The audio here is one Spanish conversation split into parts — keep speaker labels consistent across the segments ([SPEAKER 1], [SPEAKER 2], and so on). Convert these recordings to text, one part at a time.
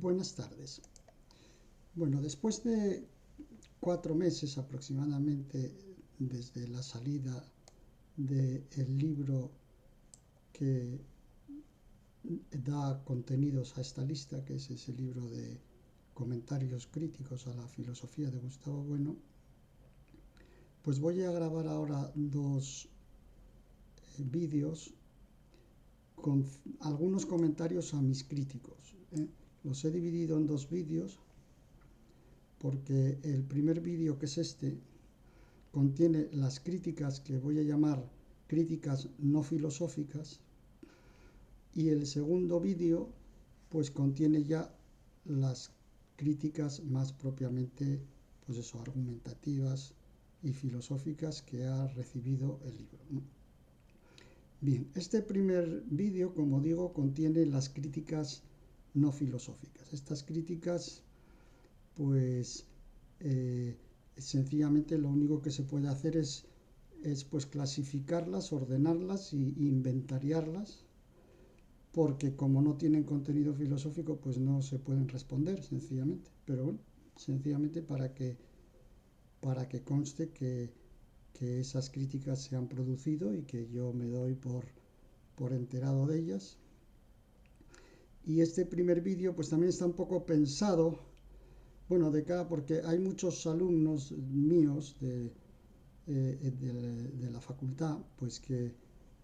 [SPEAKER 1] Buenas tardes. Bueno, después de 4 meses aproximadamente desde la salida del libro que da contenidos a esta lista, que es ese libro de comentarios críticos a la filosofía de Gustavo Bueno, pues voy a grabar ahora dos vídeos con algunos comentarios a mis críticos. Los he dividido en dos vídeos porque el primer vídeo, que es este, contiene las críticas que voy a llamar críticas no filosóficas, y el segundo vídeo pues contiene ya las críticas más propiamente, pues eso, argumentativas y filosóficas que ha recibido el libro, ¿no? Bien, este primer vídeo, como digo, contiene las críticas no filosóficas. Estas críticas, pues sencillamente lo único que se puede hacer es pues clasificarlas, ordenarlas e inventariarlas, porque como no tienen contenido filosófico, pues no se pueden responder, sencillamente. Pero bueno, sencillamente para que conste que esas críticas se han producido y que yo me doy por enterado de ellas. Y este primer vídeo pues también está un poco pensado, bueno, porque hay muchos alumnos míos de la facultad, pues que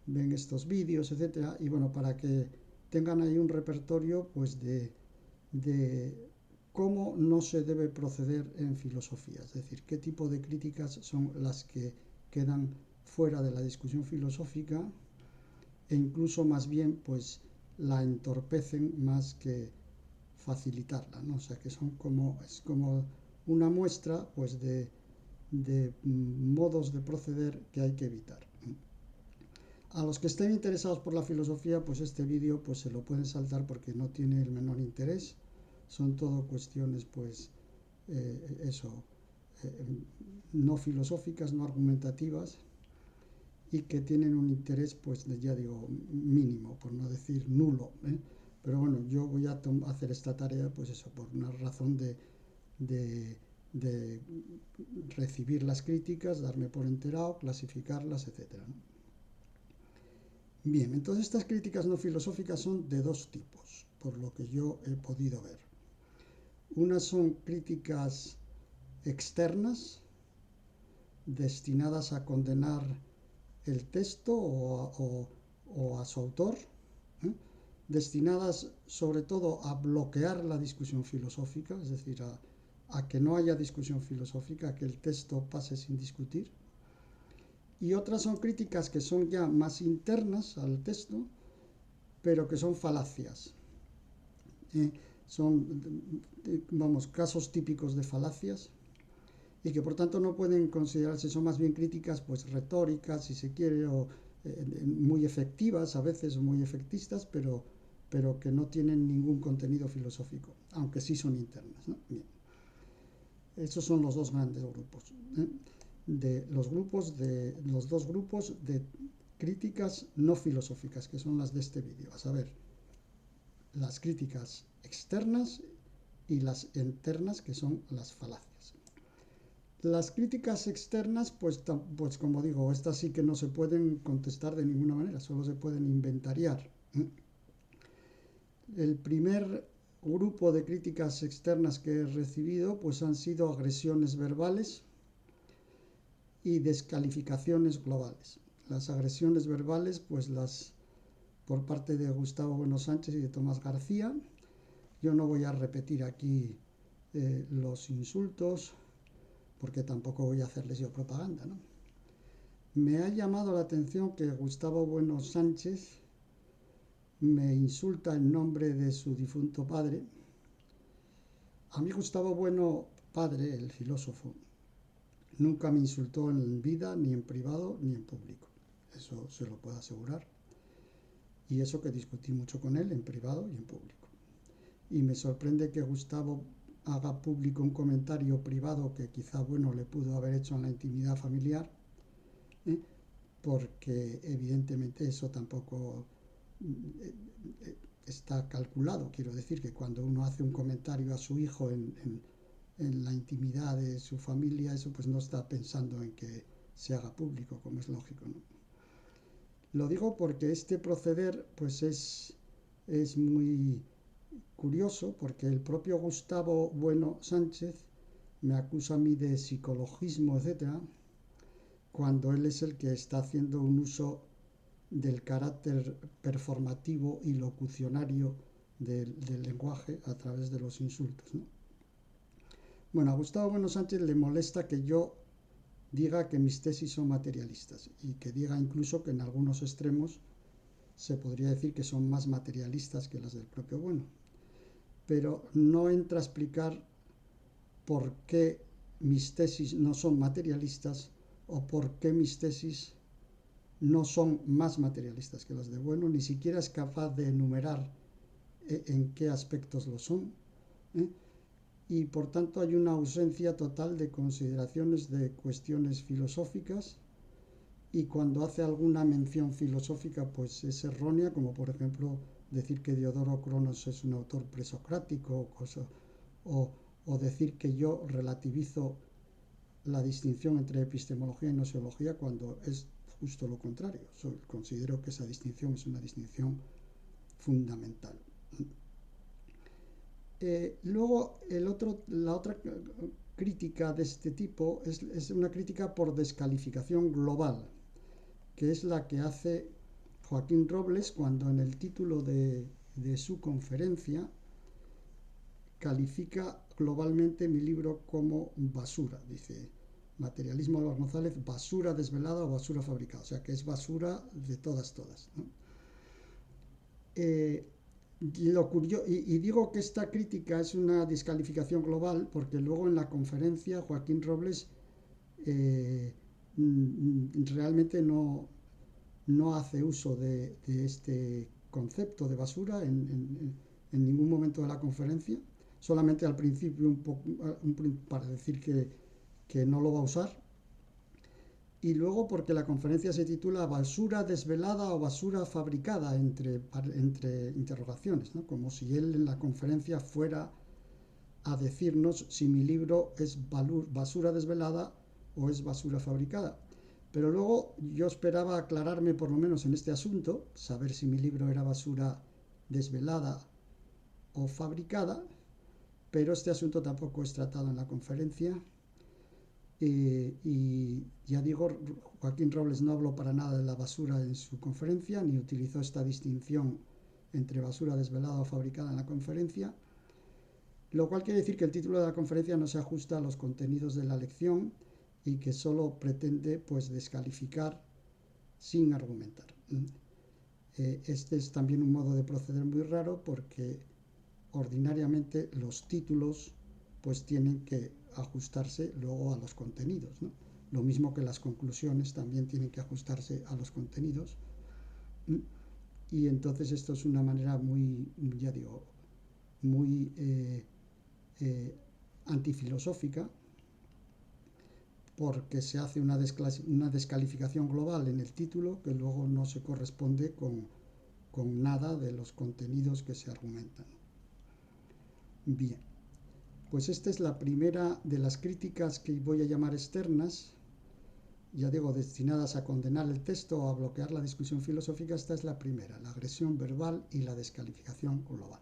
[SPEAKER 1] ven estos vídeos, etcétera, y bueno, para que tengan ahí un repertorio pues de cómo no se debe proceder en filosofía, es decir, qué tipo de críticas son las que quedan fuera de la discusión filosófica e incluso más bien pues la entorpecen más que facilitarla, ¿no? O sea, que es como una muestra pues de modos de proceder que hay que evitar. A los que estén interesados por la filosofía, pues este vídeo pues se lo pueden saltar porque no tiene el menor interés. Son todo cuestiones pues no filosóficas, no argumentativas, y que tienen un interés pues ya digo mínimo, por no decir nulo, ¿eh? Pero bueno, yo voy a hacer esta tarea pues eso, por una razón de recibir las críticas, darme por enterado, clasificarlas, etcétera, ¿no? Bien, entonces estas críticas no filosóficas son de dos tipos, por lo que yo he podido ver. Unas son críticas externas, destinadas a condenar el texto o a su autor, ¿eh? Destinadas sobre todo a bloquear la discusión filosófica, es decir, a que no haya discusión filosófica, a que el texto pase sin discutir. Y otras son críticas que son ya más internas al texto, pero que son falacias. Son, vamos, casos típicos de falacias, y que por tanto no pueden considerarse, son más bien críticas pues retóricas, si se quiere, o muy efectivas, a veces muy efectistas, pero que no tienen ningún contenido filosófico, aunque sí son internas, ¿no? Bien. Esos son los dos grandes grupos, ¿eh? Los dos grupos de críticas no filosóficas, que son las de este vídeo, a saber, las críticas externas y las internas, que son las falacias. Las críticas externas, pues como digo, estas sí que no se pueden contestar de ninguna manera, solo se pueden inventariar. El primer grupo de críticas externas que he recibido pues han sido agresiones verbales y descalificaciones globales. Las agresiones verbales, pues las por parte de Gustavo Bueno Sánchez y de Tomás García. Yo no voy a repetir aquí los insultos, porque tampoco voy a hacerles yo propaganda, ¿no? Me ha llamado la atención que Gustavo Bueno Sánchez me insulta en nombre de su difunto padre. A mí Gustavo Bueno, padre, el filósofo, nunca me insultó en vida, ni en privado, ni en público. Eso se lo puedo asegurar. Y eso que discutí mucho con él en privado y en público. Y me sorprende que Gustavo haga público un comentario privado que quizá Bueno le pudo haber hecho en la intimidad familiar, porque evidentemente eso tampoco está calculado. Quiero decir que cuando uno hace un comentario a su hijo en la intimidad de su familia, eso pues no está pensando en que se haga público, como es lógico, ¿no? Lo digo porque este proceder pues es muy curioso, porque el propio Gustavo Bueno Sánchez me acusa a mí de psicologismo, etcétera, cuando él es el que está haciendo un uso del carácter performativo y locucionario del lenguaje a través de los insultos, ¿no? Bueno, a Gustavo Bueno Sánchez le molesta que yo diga que mis tesis son materialistas y que diga incluso que en algunos extremos se podría decir que son más materialistas que las del propio Bueno. Pero no entra a explicar por qué mis tesis no son materialistas o por qué mis tesis no son más materialistas que las de Bueno, ni siquiera es capaz de enumerar en qué aspectos lo son, ¿eh? Y por tanto hay una ausencia total de consideraciones de cuestiones filosóficas, y cuando hace alguna mención filosófica pues es errónea, como por ejemplo decir que Diodoro Cronos es un autor presocrático o decir que yo relativizo la distinción entre epistemología y gnoseología cuando es justo lo contrario. Considero que esa distinción es una distinción fundamental. Luego la otra crítica de este tipo es una crítica por descalificación global, que es la que hace Joaquín Robles cuando en el título de su conferencia califica globalmente mi libro como basura. Dice: Materialismo de González, basura desvelada o basura fabricada. O sea, que es basura de todas, ¿no? Y digo que esta crítica es una descalificación global porque luego en la conferencia Joaquín Robles realmente no hace uso de este concepto de basura en ningún momento de la conferencia, solamente al principio para decir que no lo va a usar, y luego porque la conferencia se titula Basura desvelada o basura fabricada, entre interrogaciones, ¿no? Como si él en la conferencia fuera a decirnos si mi libro es basura desvelada o es basura fabricada. Pero luego yo esperaba aclararme por lo menos en este asunto, saber si mi libro era basura desvelada o fabricada, pero este asunto tampoco es tratado en la conferencia. Y ya digo, Joaquín Robles no habló para nada de la basura en su conferencia, ni utilizó esta distinción entre basura desvelada o fabricada en la conferencia, lo cual quiere decir que el título de la conferencia no se ajusta a los contenidos de la lección y que solo pretende pues descalificar sin argumentar. Este es también un modo de proceder muy raro porque ordinariamente los títulos pues tienen que ajustarse luego a los contenidos, ¿no? Lo mismo que las conclusiones también tienen que ajustarse a los contenidos. Y entonces esto es una manera muy, ya digo, muy antifilosófica, porque se hace una descalificación global en el título que luego no se corresponde con nada de los contenidos que se argumentan. Bien, pues esta es la primera de las críticas que voy a llamar externas, ya digo, destinadas a condenar el texto o a bloquear la discusión filosófica. Esta es la primera, la agresión verbal y la descalificación global.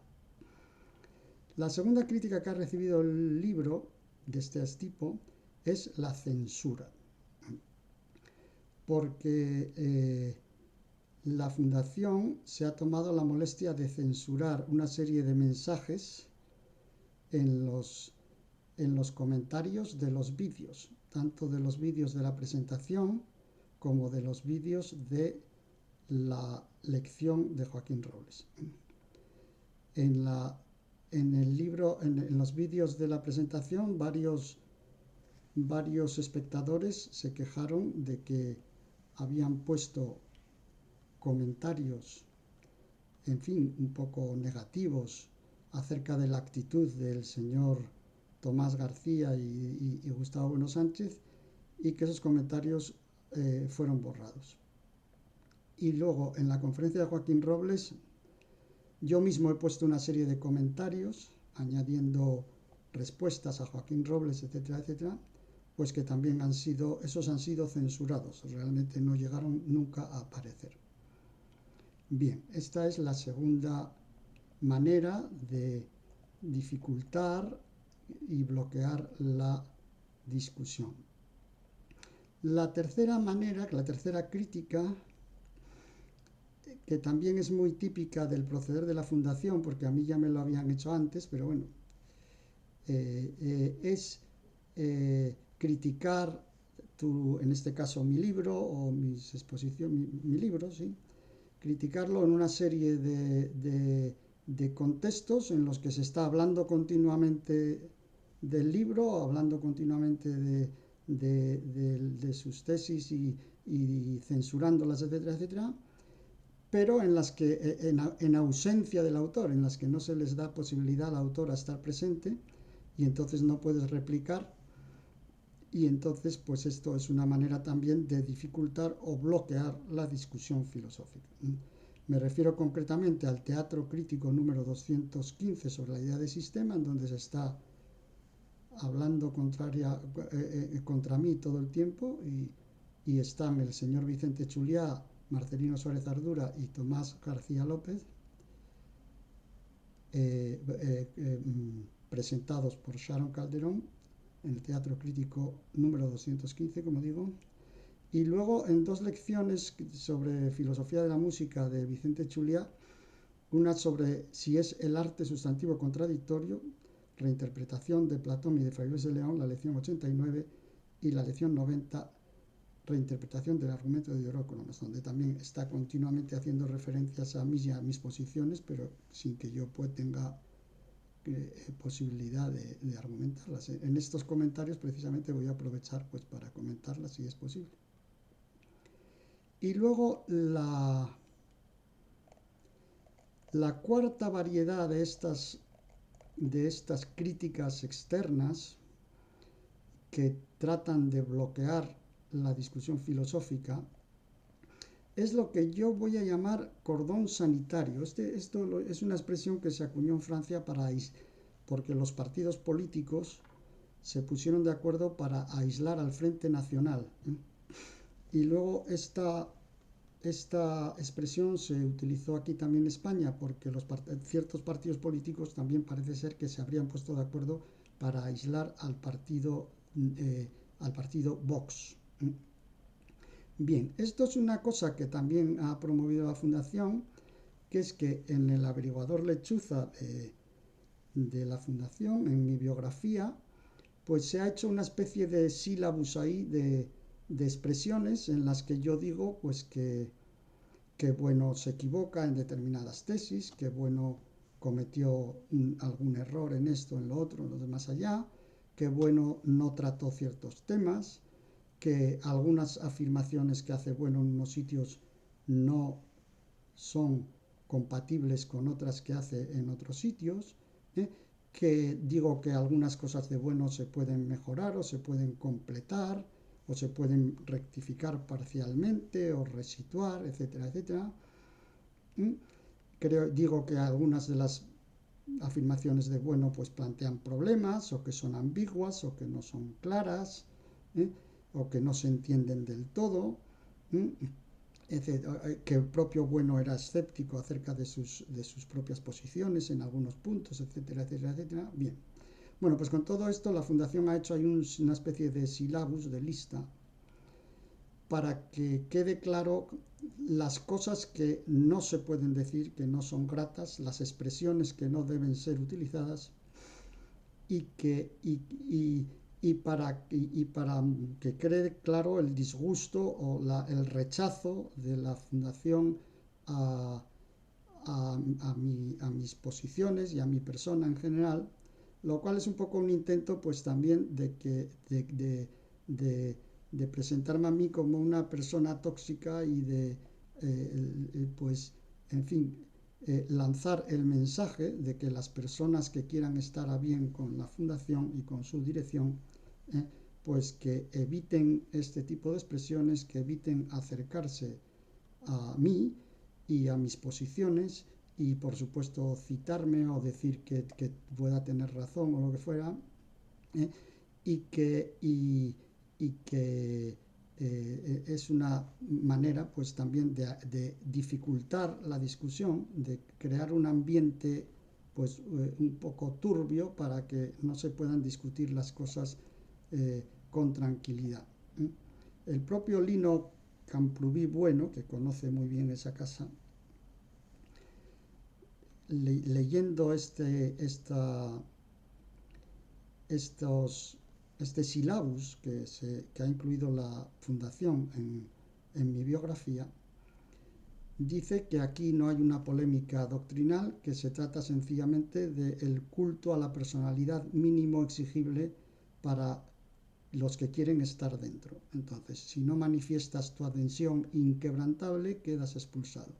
[SPEAKER 1] La segunda crítica que ha recibido el libro de este tipo es la censura, porque la Fundación se ha tomado la molestia de censurar una serie de mensajes en los comentarios de los vídeos, tanto de los vídeos de la presentación como de los vídeos de la lección de Joaquín Robles. En el libro, en los vídeos de la presentación, varios espectadores se quejaron de que habían puesto comentarios, en fin, un poco negativos acerca de la actitud del señor Tomás García y Gustavo Bueno Sánchez, y que esos comentarios fueron borrados. Y luego en la conferencia de Joaquín Robles Yo mismo he puesto una serie de comentarios añadiendo respuestas a Joaquín Robles, etcétera, etcétera, pues que también esos han sido censurados, realmente no llegaron nunca a aparecer. Bien, esta es la segunda manera de dificultar y bloquear la discusión. La tercera manera, la tercera crítica, que también es muy típica del proceder de la Fundación, porque a mí ya me lo habían hecho antes, pero bueno, es criticar en este caso mi libro o mis exposiciones, mi libro, sí, criticarlo en una serie de contextos en los que se está hablando continuamente del libro, hablando continuamente de sus tesis y censurándolas, etcétera, etcétera, pero en las que, en ausencia del autor, en las que no se les da posibilidad al autor a estar presente y entonces no puedes replicar, y entonces pues esto es una manera también de dificultar o bloquear la discusión filosófica. Me refiero concretamente al teatro crítico número 215 sobre la idea de sistema, en donde se está hablando contra mí todo el tiempo y están el señor Vicente Chuliá, Marcelino Suárez Ardura y Tomás García López, presentados por Sharon Calderón en el Teatro Crítico número 215, como digo, y luego en dos lecciones sobre filosofía de la música de Vicente Chuliá, una sobre si es el arte sustantivo contradictorio, reinterpretación de Platón y de Fray Luis de León, la lección 89, y la lección 90, reinterpretación del argumento de Diodócronos, donde también está continuamente haciendo referencias a mí y a mis posiciones, pero sin que yo tenga posibilidad de argumentarlas. En estos comentarios precisamente voy a aprovechar pues para comentarlas si es posible. Y luego la cuarta variedad de estas críticas externas que tratan de bloquear la discusión filosófica es lo que yo voy a llamar cordón sanitario. Esto es una expresión que se acuñó en Francia porque los partidos políticos se pusieron de acuerdo para aislar al Frente Nacional. Y luego esta expresión se utilizó aquí también en España porque ciertos partidos políticos también parece ser que se habrían puesto de acuerdo para aislar al partido Vox. Bien, esto es una cosa que también ha promovido la Fundación, que es que en el averiguador lechuza de la Fundación, en mi biografía, pues se ha hecho una especie de sílabus ahí de expresiones en las que yo digo pues que bueno se equivoca en determinadas tesis, que bueno cometió algún error en esto, en lo otro, en lo demás allá, que bueno no trató ciertos temas, que algunas afirmaciones que hace bueno en unos sitios no son compatibles con otras que hace en otros sitios, que digo que algunas cosas de bueno se pueden mejorar o se pueden completar o se pueden rectificar parcialmente o resituar, etcétera, etcétera. Digo que algunas de las afirmaciones de bueno pues plantean problemas o que son ambiguas o que no son claras, o que no se entienden del todo, que el propio Bueno era escéptico acerca de sus propias posiciones en algunos puntos, etcétera, etcétera, etcétera. Bien, bueno, pues con todo esto la Fundación ha hecho ahí una especie de sílabus, de lista, para que quede claro las cosas que no se pueden decir, que no son gratas, las expresiones que no deben ser utilizadas para que quede claro el disgusto o el rechazo de la Fundación a mis posiciones y a mi persona en general, lo cual es un poco un intento pues también de presentarme a mí como una persona tóxica y pues en fin, lanzar el mensaje de que las personas que quieran estar a bien con la Fundación y con su dirección, pues que eviten este tipo de expresiones, que eviten acercarse a mí y a mis posiciones y por supuesto citarme o decir que pueda tener razón o lo que fuera, y que es una manera pues también de dificultar la discusión, de crear un ambiente pues un poco turbio para que no se puedan discutir las cosas con tranquilidad. El propio Lino Camprubí Bueno, que conoce muy bien esa casa, leyendo este sílabus que ha incluido la Fundación en mi biografía, dice que aquí no hay una polémica doctrinal, que se trata sencillamente del culto a la personalidad mínimo exigible para los que quieren estar dentro. Entonces, si no manifiestas tu adhesión inquebrantable, quedas expulsado,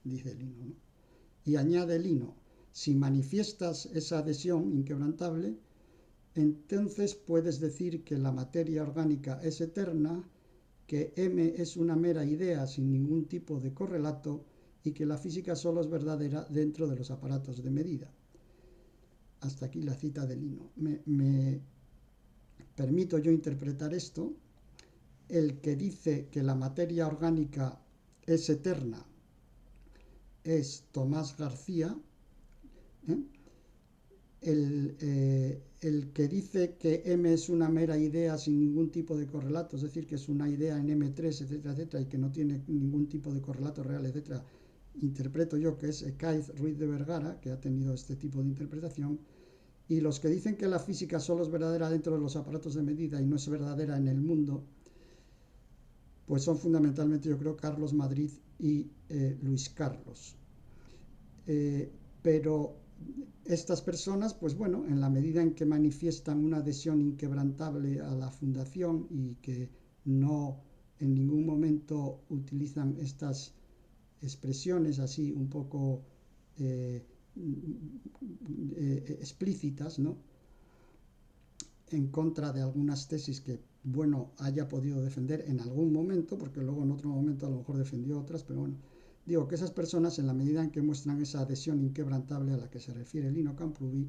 [SPEAKER 1] dice Lino, ¿no? Y añade Lino, si manifiestas esa adhesión inquebrantable, entonces puedes decir que la materia orgánica es eterna, que M es una mera idea sin ningún tipo de correlato y que la física solo es verdadera dentro de los aparatos de medida. Hasta aquí la cita de Lino. Me permito yo interpretar esto. El que dice que la materia orgánica es eterna es Tomás García. El que dice que M es una mera idea sin ningún tipo de correlato, es decir, que es una idea en M3, etcétera, etcétera, y que no tiene ningún tipo de correlato real, etcétera, interpreto yo que es Ekaiz Ruiz de Vergara, que ha tenido este tipo de interpretación. Y los que dicen que la física solo es verdadera dentro de los aparatos de medida y no es verdadera en el mundo, pues son fundamentalmente, yo creo, Carlos Madrid y Luis Carlos. Pero estas personas, pues bueno, en la medida en que manifiestan una adhesión inquebrantable a la fundación y que no en ningún momento utilizan estas expresiones así un poco explícitas, ¿no?, en contra de algunas tesis que, bueno, haya podido defender en algún momento, porque luego en otro momento a lo mejor defendió otras, pero bueno, digo que esas personas, en la medida en que muestran esa adhesión inquebrantable a la que se refiere Lino Camprubí,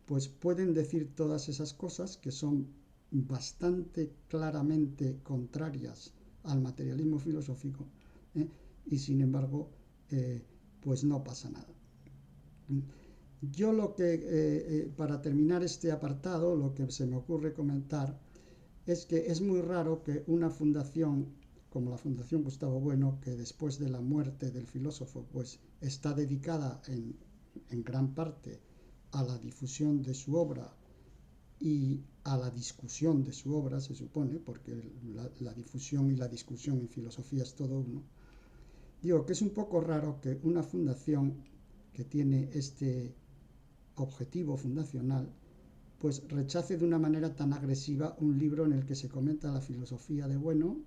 [SPEAKER 1] pues pueden decir todas esas cosas que son bastante claramente contrarias al materialismo filosófico, y sin embargo, pues no pasa nada. Yo lo que, para terminar este apartado, lo que se me ocurre comentar es que es muy raro que una fundación como la Fundación Gustavo Bueno, que después de la muerte del filósofo, pues está dedicada en gran parte a la difusión de su obra y a la discusión de su obra, se supone, porque la difusión y la discusión en filosofía es todo uno. Digo que es un poco raro que una fundación que tiene este objetivo fundacional pues rechace de una manera tan agresiva un libro en el que se comenta la filosofía de Bueno,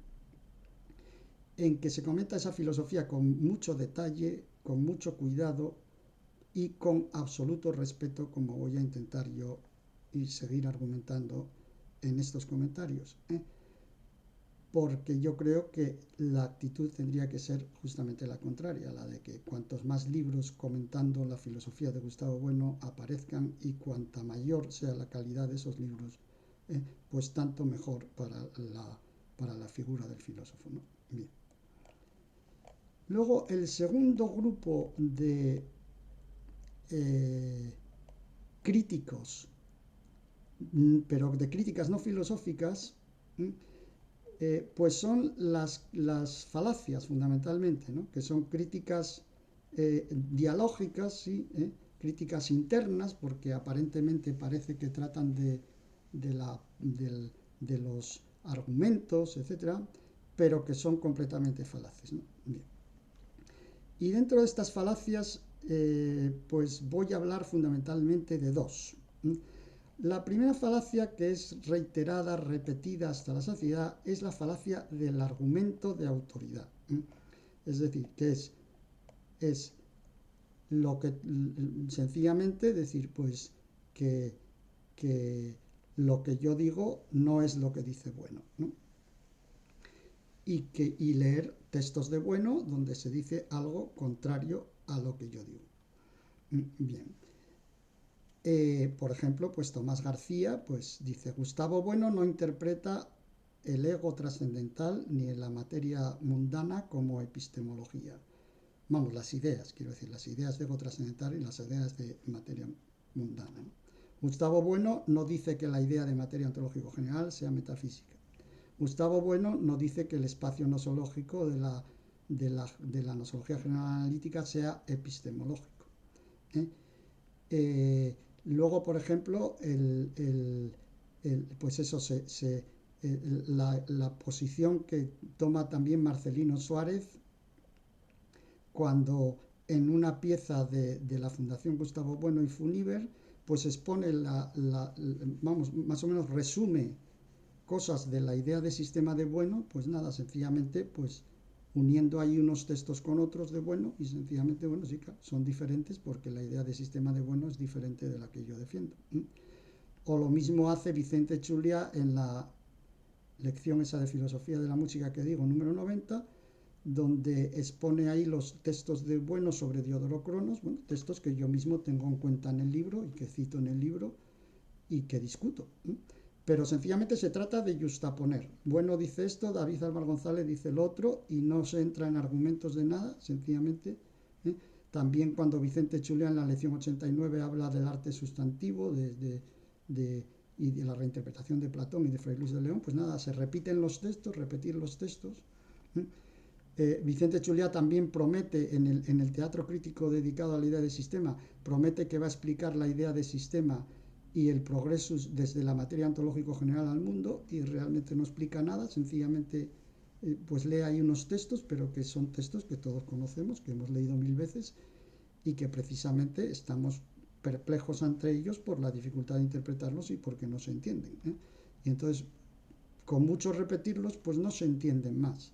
[SPEAKER 1] en que se comenta esa filosofía con mucho detalle, con mucho cuidado y con absoluto respeto, como voy a intentar yo y seguir argumentando en estos comentarios, porque yo creo que la actitud tendría que ser justamente la contraria, la de que cuantos más libros comentando la filosofía de Gustavo Bueno aparezcan y cuanta mayor sea la calidad de esos libros, pues tanto mejor para la figura del filósofo, ¿no? Bien. Luego, el segundo grupo de críticos, pero de críticas no filosóficas, pues son las falacias fundamentalmente, ¿no?, que son críticas dialógicas, ¿sí?, críticas internas, porque aparentemente parece que tratan de los argumentos, etcétera, pero que son completamente falaces, ¿no? Bien. Y dentro de estas falacias, pues voy a hablar fundamentalmente de dos. La primera falacia, que es reiterada, repetida hasta la saciedad, es la falacia del argumento de autoridad. Es decir, que es lo que sencillamente decir, pues, que lo que yo digo no es lo que dice Bueno, ¿no? Y leer textos de Bueno donde se dice algo contrario a lo que yo digo. Bien. Por ejemplo, pues Tomás García pues dice, Gustavo Bueno no interpreta el ego trascendental ni la materia mundana como epistemología. Vamos, las ideas, quiero decir, las ideas de ego trascendental y las ideas de materia mundana, ¿no? Gustavo Bueno no dice que la idea de materia ontológico general sea metafísica. Gustavo Bueno no dice que el espacio nosológico de la nosología general analítica sea epistemológico, ¿eh? Luego, por ejemplo, pues eso, la posición que toma también Marcelino Suárez cuando en una pieza de la Fundación Gustavo Bueno y Funiver, pues expone vamos, más o menos resume cosas de la idea de sistema de Bueno, pues nada, sencillamente, pues uniendo ahí unos textos con otros de Bueno y sencillamente, bueno, sí, claro, son diferentes porque la idea de sistema de Bueno es diferente de la que yo defiendo. O lo mismo hace Vicente Chulia en la lección esa de filosofía de la música que digo, número 90, donde expone ahí los textos de Bueno sobre Diodoro Cronos, bueno, textos que yo mismo tengo en cuenta en el libro y que cito en el libro y que discuto. Pero sencillamente se trata de justaponer. Bueno dice esto, David Álvaro González dice lo otro y no se entra en argumentos de nada, sencillamente. También cuando Vicente Chulia en la lección 89 habla del arte sustantivo y de la reinterpretación de Platón y de Fray Luis de León, pues nada, se repiten los textos, repetir los textos. Vicente Chulia también promete en el teatro crítico dedicado a la idea de sistema, promete que va a explicar la idea de sistema y el progreso desde la materia ontológico general al mundo y realmente no explica nada, sencillamente pues lee ahí unos textos, pero que son textos que todos conocemos, que hemos leído 1000 veces y que precisamente estamos perplejos ante ellos por la dificultad de interpretarlos y porque no se entienden. Y entonces, con mucho repetirlos, pues no se entienden más.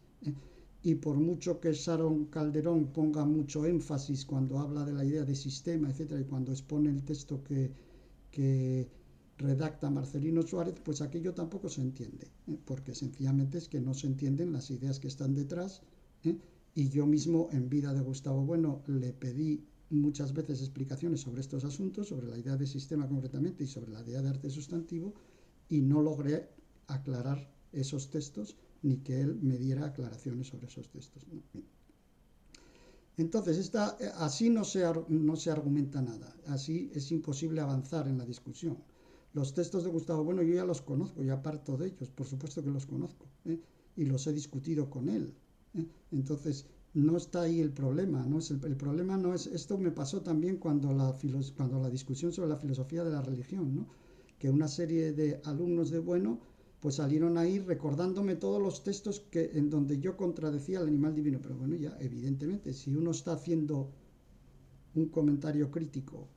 [SPEAKER 1] Y por mucho que Sharon Calderón ponga mucho énfasis cuando habla de la idea de sistema, etcétera, y cuando expone el texto que redacta Marcelino Suárez, pues aquello tampoco se entiende, porque sencillamente es que no se entienden las ideas que están detrás, y yo mismo en vida de Gustavo Bueno le pedí muchas veces explicaciones sobre estos asuntos, sobre la idea de sistema concretamente y sobre la idea de arte sustantivo, y no logré aclarar esos textos ni que él me diera aclaraciones sobre esos textos, ¿no? Entonces, así no se argumenta nada, así es imposible avanzar en la discusión. Los textos de Gustavo Bueno yo ya los conozco, ya parto de ellos, por supuesto que los conozco, y los he discutido con él. Entonces, no está ahí el problema, ¿no? El problema no es, esto me pasó también cuando la discusión sobre la filosofía de la religión, ¿no? Que una serie de alumnos de Bueno pues salieron ahí recordándome todos los textos en donde yo contradecía al animal divino. Pero bueno, ya evidentemente, si uno está haciendo un comentario crítico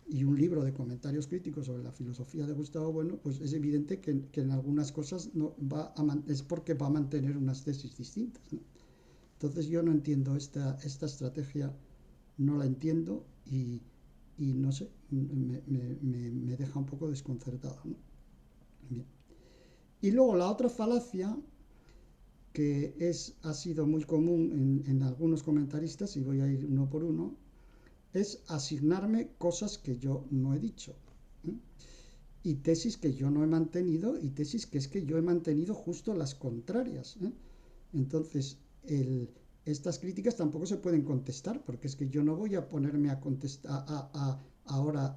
[SPEAKER 1] y un libro de comentarios críticos sobre la filosofía de Gustavo Bueno, pues es evidente que en algunas cosas no es porque va a mantener unas tesis distintas, ¿no? Entonces yo no entiendo esta estrategia, no la entiendo y no sé, me deja un poco desconcertado, ¿no? Bien. Y luego la otra falacia que ha sido muy común en algunos comentaristas, y voy a ir uno por uno, es asignarme cosas que yo no he dicho, ¿eh? Y tesis que yo no he mantenido y tesis que es que yo he mantenido justo las contrarias, ¿eh? Entonces, estas críticas tampoco se pueden contestar porque es que yo no voy a ponerme a contestar ahora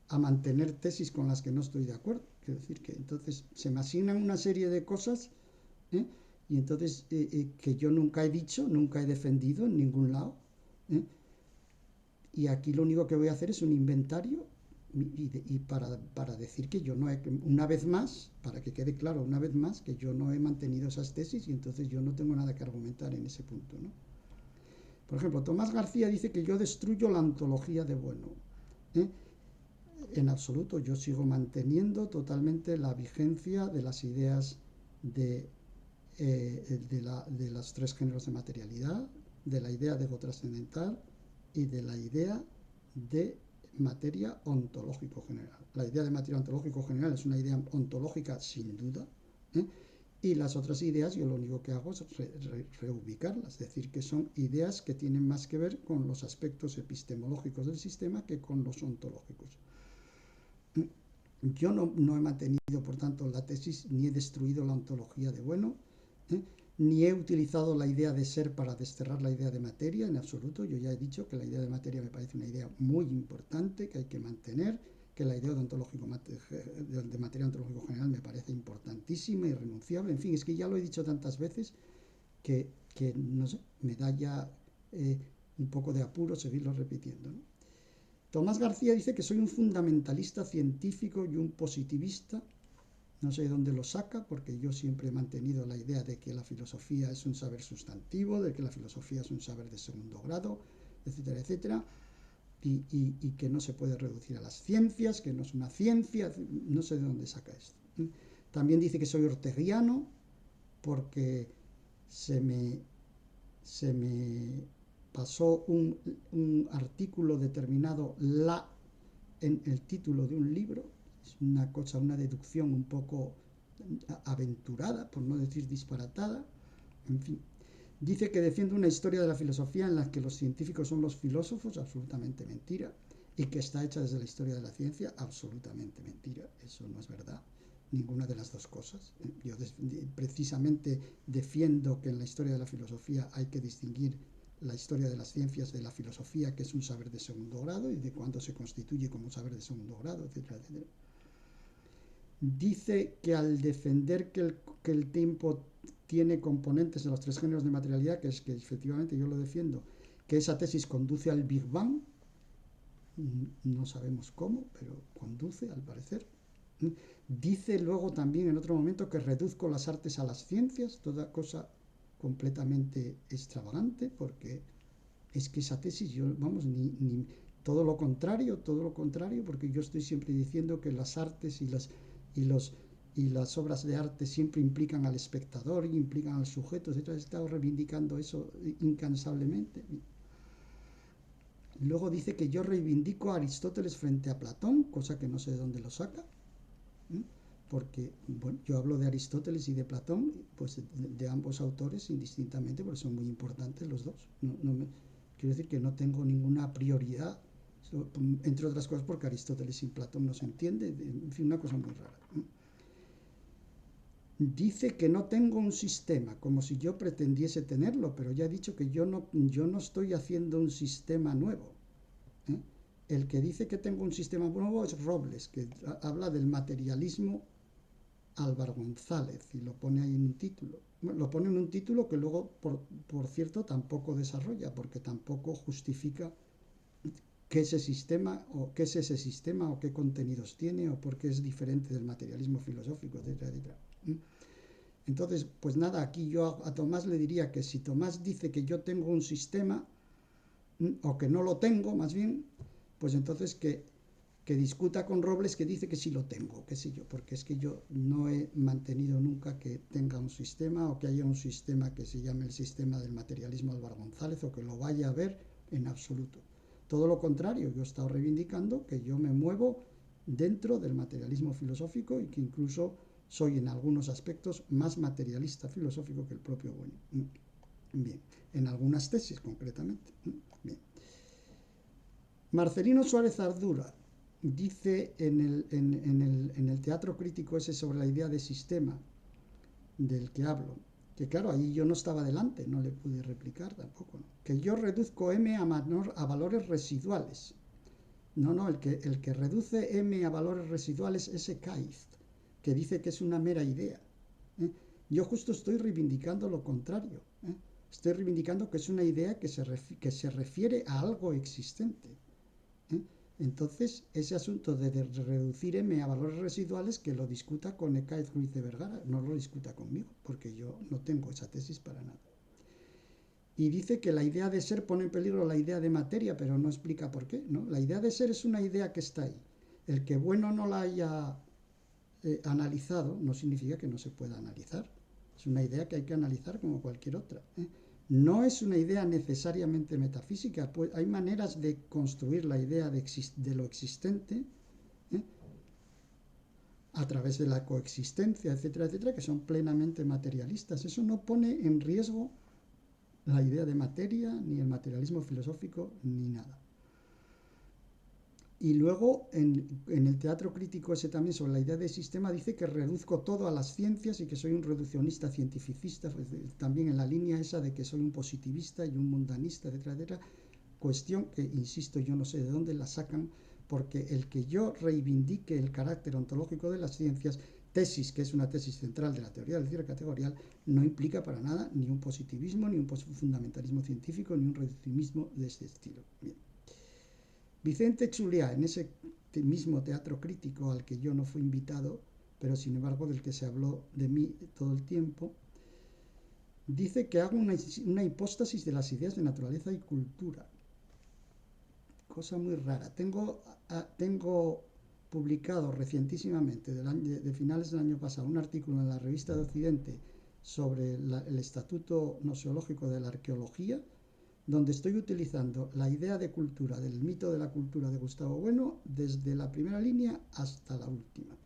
[SPEAKER 1] a mantener tesis con las que no estoy de acuerdo. Quiero decir que entonces se me asignan una serie de cosas, ¿eh? Y entonces que yo nunca he dicho, nunca he defendido en ningún lado, ¿eh? Y aquí lo único que voy a hacer es un inventario y para decir que yo no he, una vez más, para que quede claro una vez más, que yo no he mantenido esas tesis y entonces yo no tengo nada que argumentar en ese punto, ¿no? Por ejemplo, Tomás García dice que yo destruyo la ontología de Bueno, ¿eh? En absoluto, yo sigo manteniendo totalmente la vigencia de las ideas de los tres géneros de materialidad, de la idea de ego trascendental y de la idea de materia ontológico general. La idea de materia ontológico general es una idea ontológica sin duda, ¿eh? Y las otras ideas yo lo único que hago es reubicarlas, es decir, que son ideas que tienen más que ver con los aspectos epistemológicos del sistema que con los ontológicos. Yo no he mantenido, por tanto, la tesis, ni he destruido la ontología de bueno, ni he utilizado la idea de ser para desterrar la idea de materia, en absoluto. Yo ya he dicho que la idea de materia me parece una idea muy importante, que hay que mantener, que la idea de materia ontológico general me parece importantísima, irrenunciable. En fin, es que ya lo he dicho tantas veces que no sé, me da ya un poco de apuro seguirlo repitiendo, ¿no? Tomás García dice que soy un fundamentalista científico y un positivista. No sé de dónde lo saca, porque yo siempre he mantenido la idea de que la filosofía es un saber sustantivo, de que la filosofía es un saber de segundo grado, etcétera, etcétera, y que no se puede reducir a las ciencias, que no es una ciencia, no sé de dónde saca esto. También dice que soy orteguiano, porque se me pasó un artículo determinado en el título de un libro. Es una cosa, una deducción un poco aventurada, por no decir disparatada. En fin, dice que defiende una historia de la filosofía en la que los científicos son los filósofos, absolutamente mentira, y que está hecha desde la historia de la ciencia, absolutamente mentira. Eso no es verdad, ninguna de las dos cosas. Yo precisamente defiendo que en la historia de la filosofía hay que distinguir la historia de las ciencias de la filosofía, que es un saber de segundo grado, y de cuándo se constituye como un saber de segundo grado, etcétera, etcétera. Dice que al defender que el tiempo tiene componentes de los tres géneros de materialidad, que es que efectivamente yo lo defiendo, que esa tesis conduce al Big Bang, no sabemos cómo, pero conduce al parecer. Dice luego también en otro momento que reduzco las artes a las ciencias, toda cosa completamente extravagante, porque es que esa tesis, yo, vamos, todo lo contrario, porque yo estoy siempre diciendo que las artes y las obras de arte siempre implican al espectador y implican al sujeto, etc. He estado reivindicando eso incansablemente. Luego dice que yo reivindico a Aristóteles frente a Platón, cosa que no sé de dónde lo saca, porque bueno, yo hablo de Aristóteles y de Platón, pues de ambos autores indistintamente, porque son muy importantes los dos. Quiero decir que no tengo ninguna prioridad, entre otras cosas porque Aristóteles y Platón no se entiende, en fin, una cosa muy rara. Dice que no tengo un sistema, como si yo pretendiese tenerlo, pero ya he dicho que yo no estoy haciendo un sistema nuevo. El que dice que tengo un sistema nuevo es Robles, que habla del materialismo Álvaro González, y lo pone ahí en un título. Lo pone en un título que luego, por cierto, tampoco desarrolla, porque tampoco justifica qué es ese sistema, o qué es ese sistema, o qué contenidos tiene, o por qué es diferente del materialismo filosófico, etcétera, etcétera. Entonces, pues nada, aquí yo a Tomás le diría que si Tomás dice que yo tengo un sistema, o que no lo tengo, más bien, pues entonces que discuta con Robles, que dice que sí lo tengo, qué sé yo, porque es que yo no he mantenido nunca que tenga un sistema, o que haya un sistema que se llame el sistema del materialismo Álvaro González, o que lo vaya a ver en absoluto. Todo lo contrario, yo he estado reivindicando que yo me muevo dentro del materialismo filosófico, y que incluso soy en algunos aspectos más materialista filosófico que el propio Bueno. Bien, en algunas tesis concretamente. Bien. Marcelino Suárez Ardura dice en el teatro crítico ese sobre la idea de sistema del que hablo, que claro, ahí yo no estaba delante, no le pude replicar tampoco, ¿no? Que yo reduzco M a valores residuales. No, el que reduce M a valores residuales es Ekaist, que dice que es una mera idea. Yo justo estoy reivindicando lo contrario. Estoy reivindicando que es una idea que se refiere a algo existente. Entonces, ese asunto de reducir M a valores residuales, que lo discuta con Ekaist Ruiz de Vergara, no lo discuta conmigo, porque yo no tengo esa tesis para nada. Y dice que la idea de ser pone en peligro la idea de materia, pero no explica por qué, ¿no? La idea de ser es una idea que está ahí. El que Bueno no la haya analizado no significa que no se pueda analizar. Es una idea que hay que analizar como cualquier otra. No es una idea necesariamente metafísica, pues hay maneras de construir la idea de lo existente a través de la coexistencia, etcétera, etcétera, que son plenamente materialistas. Eso no pone en riesgo la idea de materia, ni el materialismo filosófico, ni nada. Y luego, en el teatro crítico ese también sobre la idea de sistema, dice que reduzco todo a las ciencias y que soy un reduccionista cientificista, pues, también en la línea esa de que soy un positivista y un mundanista, etcétera, etcétera. Cuestión que, insisto, yo no sé de dónde la sacan, porque el que yo reivindique el carácter ontológico de las ciencias, tesis que es una tesis central de la teoría del cierre categorial, no implica para nada ni un positivismo, ni un fundamentalismo científico, ni un reduccionismo de este estilo. Bien. Vicente Chuliá, en ese mismo teatro crítico al que yo no fui invitado, pero sin embargo del que se habló de mí todo el tiempo, dice que hago una hipóstasis de las ideas de naturaleza y cultura. Cosa muy rara. Tengo publicado recientísimamente, de finales del año pasado, un artículo en la Revista de Occidente sobre el estatuto noseológico de la arqueología, donde estoy utilizando la idea de cultura, del mito de la cultura de Gustavo Bueno, desde la primera línea hasta la última.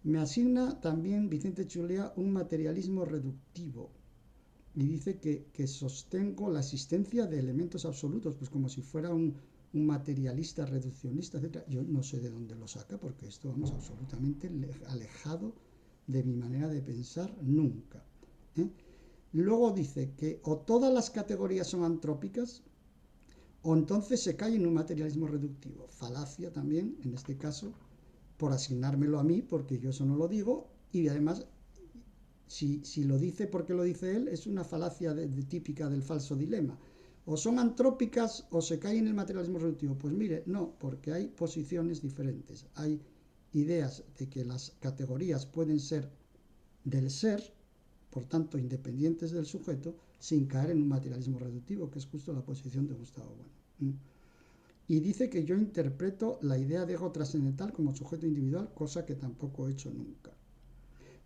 [SPEAKER 1] Me asigna también Vicente Chuliá un materialismo reductivo y dice que sostengo la existencia de elementos absolutos, pues como si fuera un materialista reduccionista, etc. Yo no sé de dónde lo saca, porque esto es absolutamente alejado de mi manera de pensar nunca. Luego dice que o todas las categorías son antrópicas, o entonces se cae en un materialismo reductivo. Falacia también, en este caso, por asignármelo a mí, porque yo eso no lo digo, y además, si lo dice porque lo dice él, es una falacia típica del falso dilema. O son antrópicas o se cae en el materialismo reductivo. Pues mire, no, porque hay posiciones diferentes. Hay ideas de que las categorías pueden ser del ser, por tanto independientes del sujeto, sin caer en un materialismo reductivo, que es justo la posición de Gustavo Bueno. Y dice que yo interpreto la idea de ego trascendental como sujeto individual, cosa que tampoco he hecho nunca.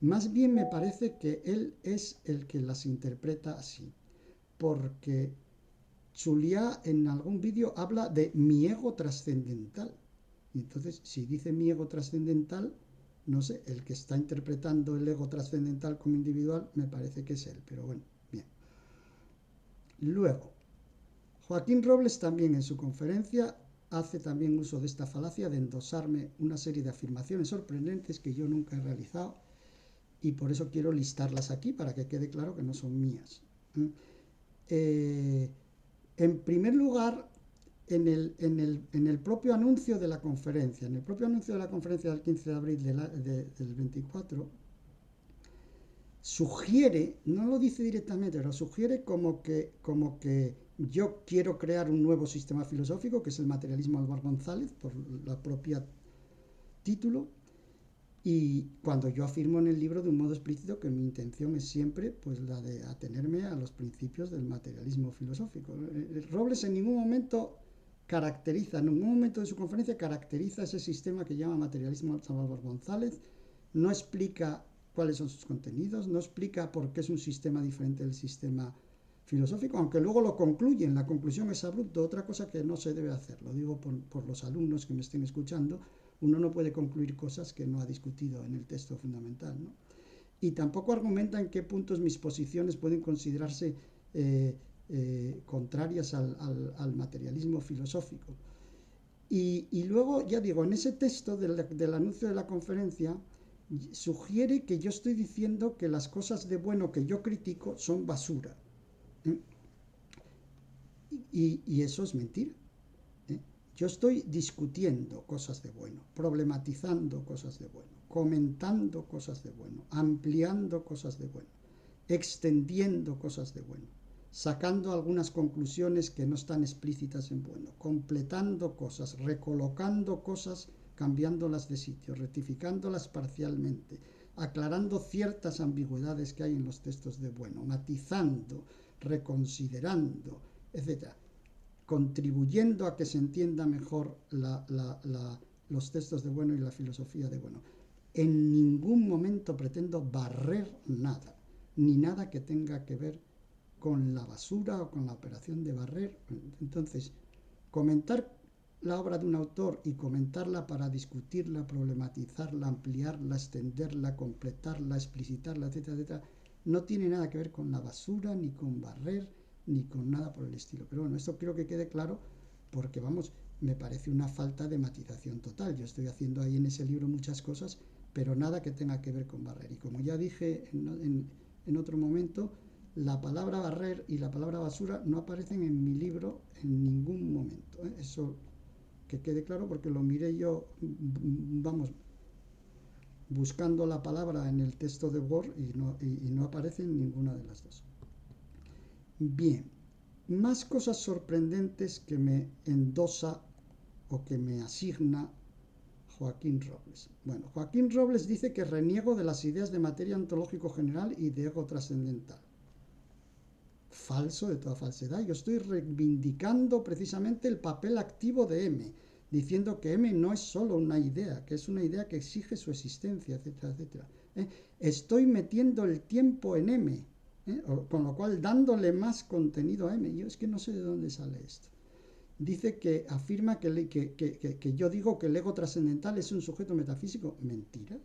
[SPEAKER 1] Más bien me parece que él es el que las interpreta así, porque Chuliá en algún vídeo habla de mi ego trascendental. Y entonces, si dice mi ego trascendental, no sé, el que está interpretando el ego trascendental como individual me parece que es él, pero bueno, bien. Luego, Joaquín Robles también en su conferencia hace también uso de esta falacia de endosarme una serie de afirmaciones sorprendentes que yo nunca he realizado y por eso quiero listarlas aquí para que quede claro que no son mías. En primer lugar, en el propio anuncio de la conferencia, del 15 de abril del 24, sugiere, no lo dice directamente, pero sugiere como que yo quiero crear un nuevo sistema filosófico, que es el materialismo Álvaro González, por la propia título, y cuando yo afirmo en el libro de un modo explícito que mi intención es siempre pues la de atenerme a los principios del materialismo filosófico. Robles en ningún momento caracteriza, en ningún momento de su conferencia caracteriza ese sistema que llama materialismo Álvaro González, no explica cuáles son sus contenidos, no explica por qué es un sistema diferente del sistema filosófico, aunque luego lo concluye, en la conclusión es abrupto, otra cosa que no se debe hacer, lo digo por los alumnos que me estén escuchando, uno no puede concluir cosas que no ha discutido en el texto fundamental, ¿no? Y tampoco argumenta en qué puntos mis posiciones pueden considerarse contrarias al materialismo filosófico. Y luego, ya digo, en ese texto del anuncio de la conferencia, sugiere que yo estoy diciendo que las cosas de bueno que yo critico son basura. Y eso es mentira. Yo estoy discutiendo cosas de bueno, problematizando cosas de bueno, comentando cosas de bueno, ampliando cosas de bueno, extendiendo cosas de bueno, sacando algunas conclusiones que no están explícitas en bueno, completando cosas, recolocando cosas, cambiándolas de sitio, rectificándolas parcialmente, aclarando ciertas ambigüedades que hay en los textos de bueno, matizando, reconsiderando, etc., contribuyendo a que se entienda mejor los textos de bueno y la filosofía de bueno. En ningún momento pretendo barrer nada, ni nada que tenga que ver con la basura o con la operación de barrer. Entonces, comentar la obra de un autor y comentarla para discutirla, problematizarla, ampliarla, extenderla, completarla, explicitarla, etcétera, etcétera, no tiene nada que ver con la basura, ni con barrer, ni con nada por el estilo. Pero bueno, esto quiero que quede claro porque, vamos, me parece una falta de matización total. Yo estoy haciendo ahí en ese libro muchas cosas, pero nada que tenga que ver con barrer. Y como ya dije en otro momento, la palabra barrer y la palabra basura no aparecen en mi libro en ningún momento, ¿eh? Eso que quede claro porque lo miré yo, vamos, buscando la palabra en el texto de Word y no aparece en ninguna de las dos. Bien, más cosas sorprendentes que me endosa o que me asigna Joaquín Robles. Bueno, Joaquín Robles dice que reniego de las ideas de materia ontológico general y de ego trascendental. Falso de toda falsedad. Yo estoy reivindicando precisamente el papel activo de M, diciendo que M no es solo una idea, que es una idea que exige su existencia, etcétera, etcétera. Estoy metiendo el tiempo en M, con lo cual dándole más contenido a M. Yo es que no sé de dónde sale esto. Dice que afirma que yo digo que el ego trascendental es un sujeto metafísico. Mentira.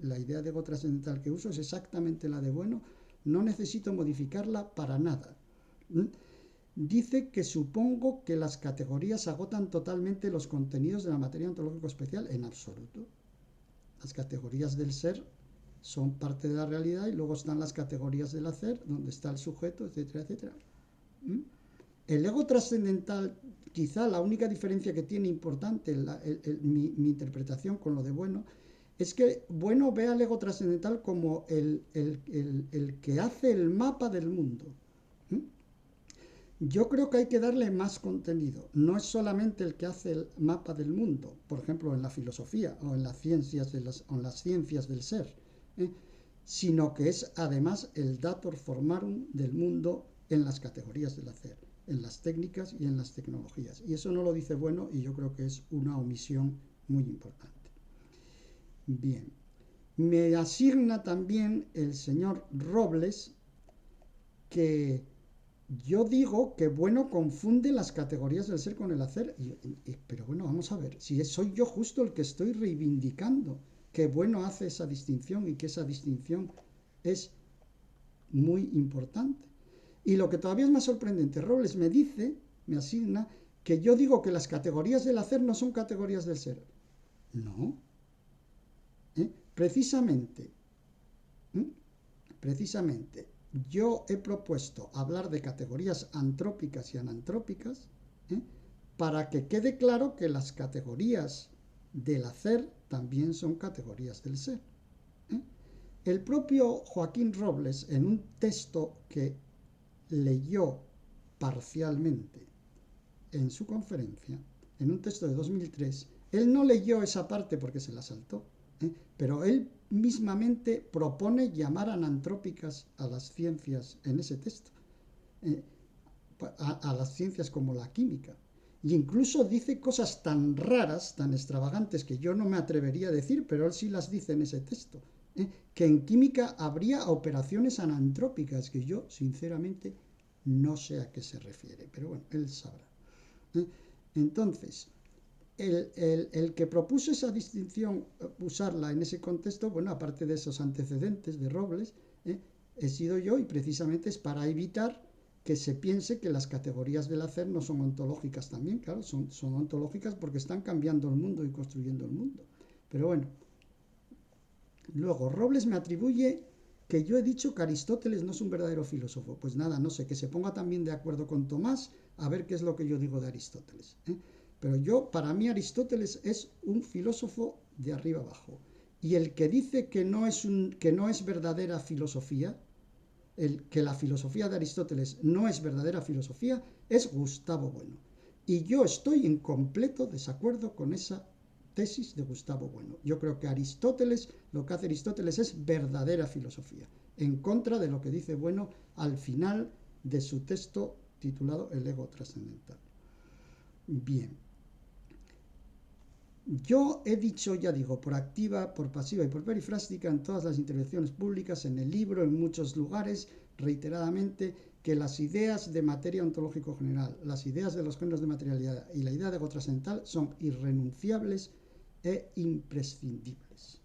[SPEAKER 1] La idea de ego trascendental que uso es exactamente la de Bueno. No necesito modificarla para nada. Dice que supongo que las categorías agotan totalmente los contenidos de la materia ontológico especial. En absoluto. Las categorías del ser son parte de la realidad y luego están las categorías del hacer, donde está el sujeto, etcétera, etcétera. El ego trascendental, quizá la única diferencia que tiene importante mi interpretación con lo de Bueno, es que Bueno ve al ego trascendental como el que hace el mapa del mundo. Yo creo que hay que darle más contenido. No es solamente el que hace el mapa del mundo, por ejemplo, en la filosofía o en las ciencias, del ser, sino que es además el dator formarum del mundo en las categorías del hacer, en las técnicas y en las tecnologías. Y eso no lo dice Bueno y yo creo que es una omisión muy importante. Bien, me asigna también el señor Robles que yo digo que Bueno confunde las categorías del ser con el hacer, pero bueno, vamos a ver, si soy yo justo el que estoy reivindicando que Bueno hace esa distinción y que esa distinción es muy importante. Y lo que todavía es más sorprendente, Robles me asigna, que yo digo que las categorías del hacer no son categorías del ser. No. Precisamente, yo he propuesto hablar de categorías antrópicas y anantrópicas, para que quede claro que las categorías del hacer también son categorías del ser. El propio Joaquín Robles, en un texto que leyó parcialmente en su conferencia, en un texto de 2003, él no leyó esa parte porque se la saltó, pero él mismamente propone llamar anantrópicas a las ciencias en ese texto, a las ciencias como la química. E incluso dice cosas tan raras, tan extravagantes, que yo no me atrevería a decir, pero él sí las dice en ese texto, que en química habría operaciones anantrópicas, que yo sinceramente no sé a qué se refiere, pero bueno, él sabrá. Entonces, el que propuso esa distinción, usarla en ese contexto, bueno, aparte de esos antecedentes de Robles, he sido yo, y precisamente es para evitar que se piense que las categorías del hacer no son ontológicas también. Claro, son ontológicas porque están cambiando el mundo y construyendo el mundo. Pero bueno, luego Robles me atribuye que yo he dicho que Aristóteles no es un verdadero filósofo. Pues nada, no sé, que se ponga también de acuerdo con Tomás a ver qué es lo que yo digo de Aristóteles. Pero para mí Aristóteles es un filósofo de arriba abajo. Y el que dice que no es verdadera filosofía, que la filosofía de Aristóteles no es verdadera filosofía, es Gustavo Bueno. Y yo estoy en completo desacuerdo con esa tesis de Gustavo Bueno. Yo creo que lo que hace Aristóteles es verdadera filosofía, en contra de lo que dice Bueno al final de su texto titulado El ego trascendental. Bien. Yo he dicho, ya digo, por activa, por pasiva y por perifrástica en todas las intervenciones públicas, en el libro, en muchos lugares, reiteradamente, que las ideas de materia ontológico general, las ideas de los géneros de materialidad y la idea de ego trascendental son irrenunciables e imprescindibles.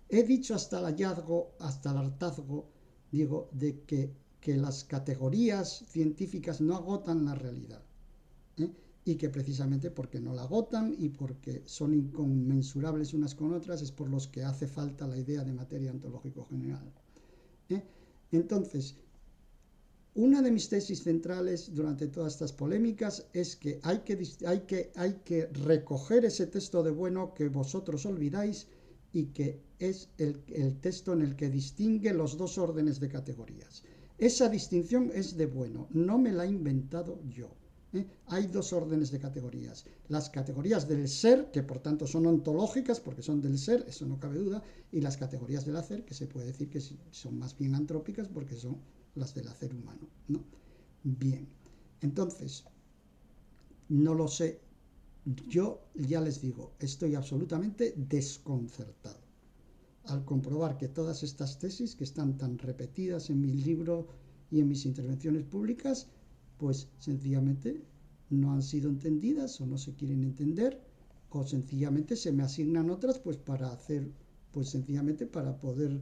[SPEAKER 1] He dicho hasta el hallazgo, hasta el hartazgo, digo, de que las categorías científicas no agotan la realidad. Y que precisamente porque no la agotan y porque son inconmensurables unas con otras es por los que hace falta la idea de materia ontológico general. Entonces, una de mis tesis centrales durante todas estas polémicas es que hay que recoger ese texto de bueno que vosotros olvidáis y que es el texto en el que distingue los dos órdenes de categorías. Esa distinción es de bueno, no me la he inventado yo. Hay dos órdenes de categorías. Las categorías del ser, que por tanto son ontológicas porque son del ser, eso no cabe duda, y las categorías del hacer, que se puede decir que son más bien antrópicas porque son las del hacer humano, ¿no? Bien, entonces, no lo sé. Yo ya les digo, estoy absolutamente desconcertado al comprobar que todas estas tesis que están tan repetidas en mi libro y en mis intervenciones públicas, pues sencillamente no han sido entendidas o no se quieren entender, o sencillamente se me asignan otras pues para hacer, pues sencillamente para poder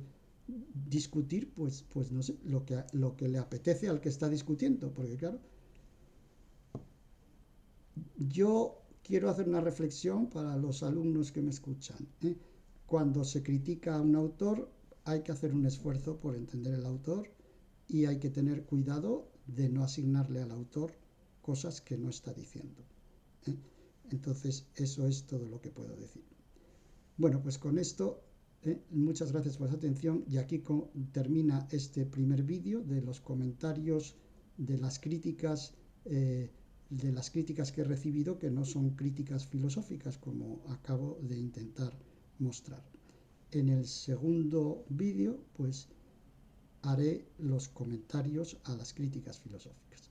[SPEAKER 1] discutir pues no sé, lo que le apetece al que está discutiendo, porque claro, yo quiero hacer una reflexión para los alumnos que me escuchan. Cuando se critica a un autor hay que hacer un esfuerzo por entender el autor y hay que tener cuidado de no asignarle al autor cosas que no está diciendo. Entonces, eso es todo lo que puedo decir. Bueno, pues con esto, muchas gracias por su atención y aquí termina este primer vídeo de los comentarios de las críticas que he recibido, que no son críticas filosóficas, como acabo de intentar mostrar. En el segundo vídeo, pues haré los comentarios a las críticas filosóficas.